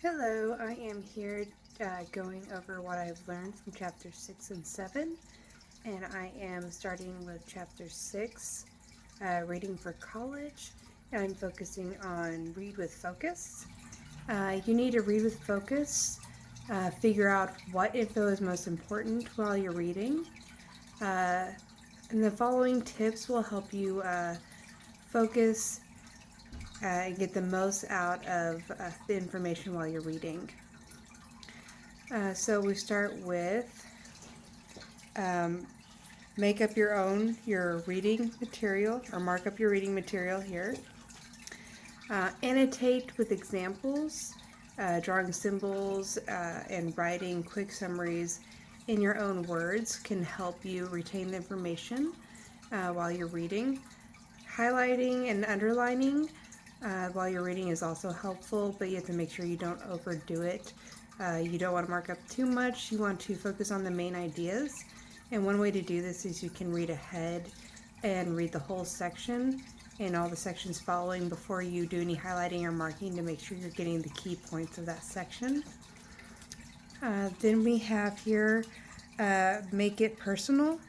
Hello, I am here going over what I've learned from chapters 6 and 7, and I am starting with chapter 6, reading for college, and I'm focusing on read with focus. You need to read with focus, figure out what info is most important while you're reading, uh, and the following tips will help you focus and get the most out of the information while you're reading. So we start with make up your reading material, or mark up your reading material here. Annotate with examples, drawing symbols, and writing quick summaries in your own words can help you retain the information while you're reading. Highlighting and underlining while you're reading is also helpful, but you have to make sure you don't overdo it. You don't want to mark up too much. You want to focus on the main ideas. And one way to do this is you can read ahead and read the whole section and all the sections following before you do any highlighting or marking to make sure you're getting the key points of that section. Then we have here make it personal.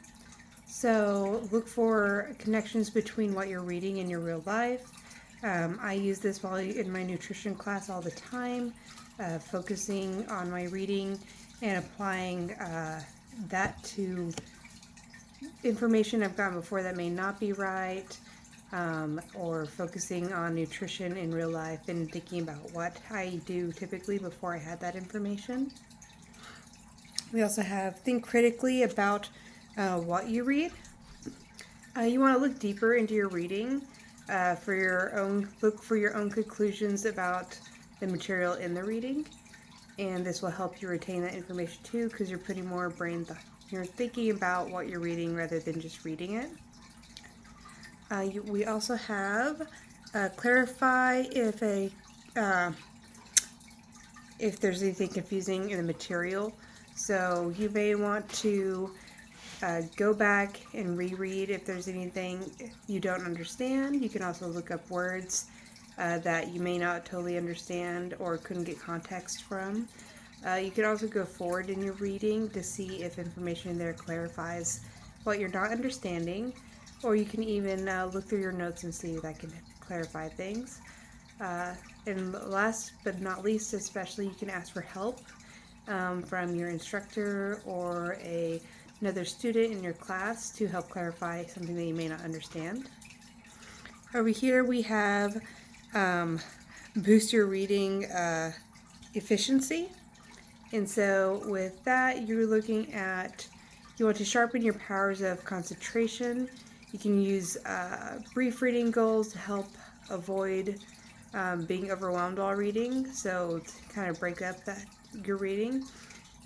So look for connections between what you're reading and your real life. I use this while in my nutrition class all the time, focusing on my reading and applying that to information I've gotten before that may not be right, or focusing on nutrition in real life and thinking about what I do typically before I had that information. We also have think critically about what you read. You want to look deeper into your reading look for your own conclusions about the material in the reading, and this will help you retain that information too, because you're putting more brain you're thinking about what you're reading rather than just reading it. We also have clarify if there's anything confusing in the material. So you may want to go back and reread if there's anything you don't understand. You can also look up words that you may not totally understand or couldn't get context from. You can also go forward in your reading to see if information there clarifies what you're not understanding, or you can even look through your notes and see if that can clarify things. And last but not least, especially, you can ask for help from your instructor or another student in your class to help clarify something that you may not understand. Over here we have boost your reading efficiency. And so with that, you're looking at, you want to sharpen your powers of concentration. You can use brief reading goals to help avoid being overwhelmed while reading, so to kind of break up your reading.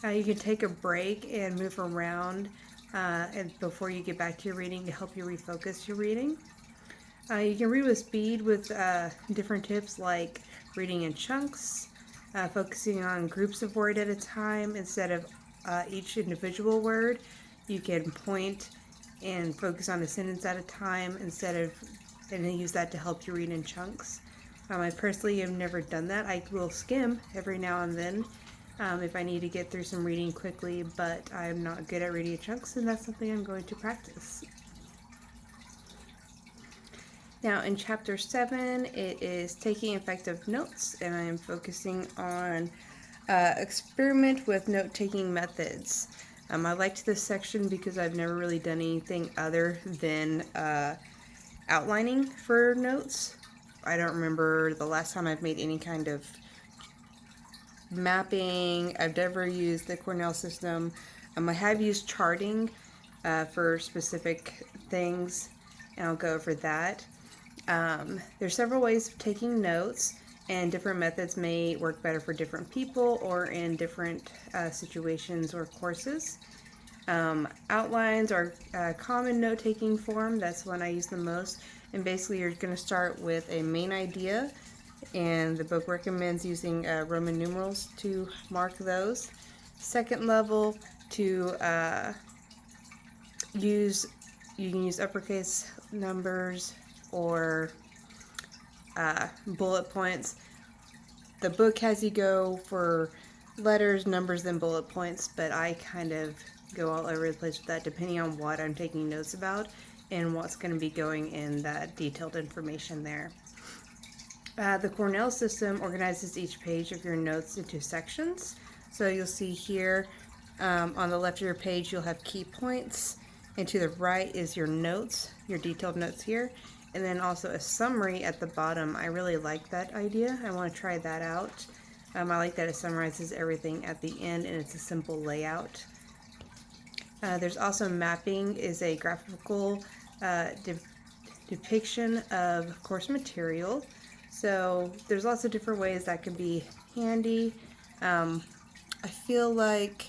You can take a break and move around and before you get back to your reading to help you refocus your reading. You can read with speed with different tips like reading in chunks, focusing on groups of words at a time instead of each individual word. You can point and focus on a sentence at a time and then use that to help you read in chunks. I personally have never done that. I will skim every now and then if I need to get through some reading quickly, but I'm not good at reading in chunks, and that's something I'm going to practice. Now in chapter 7, it is taking effective notes, and I am focusing on experiment with note-taking methods. I liked this section because I've never really done anything other than outlining for notes. I don't remember the last time I've made any kind of mapping. I've never used the Cornell system. I have used charting for specific things, and I'll go over that. There's several ways of taking notes, and different methods may work better for different people or in different situations or courses. Outlines are a common note-taking form. That's one I use the most. And basically you're going to start with a main idea, and the book recommends using Roman numerals to mark those. Second level, you can use uppercase numbers or bullet points. the book has you go for letters, numbers, and bullet points, but I kind of go all over the place with that depending on what I'm taking notes about and what's going to be going in that detailed information there. The Cornell system organizes each page of your notes into sections. So you'll see here on the left of your page you'll have key points, and to the right is your notes, your detailed notes here, and then also a summary at the bottom. I really like that idea. I want to try that out. I like that it summarizes everything at the end and it's a simple layout. There's also mapping, is a graphical depiction of course material. So there's lots of different ways that can be handy. I feel like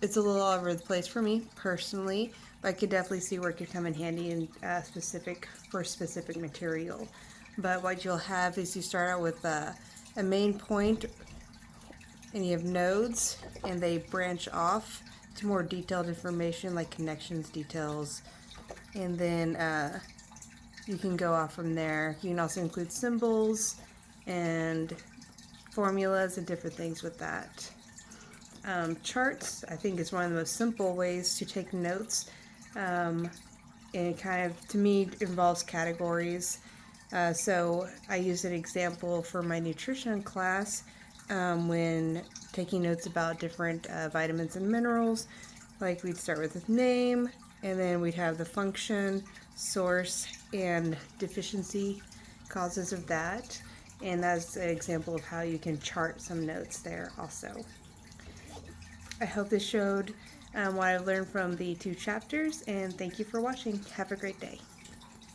it's a little all over the place for me personally, but I could definitely see where it could come in handy in specific material. But what you'll have is you start out with a main point, and you have nodes, and they branch off to more detailed information like connections, details, and then you can go off from there. You can also include symbols and formulas and different things with that. Charts, I think, is one of the most simple ways to take notes. And it kind of, to me, involves categories. So I used an example for my nutrition class when taking notes about different vitamins and minerals. Like we'd start with the name, and then we'd have the function, source, and deficiency causes of that. And that's an example of how you can chart some notes there also. I hope this showed what I've learned from the 2 chapters, and thank you for watching. Have a great day.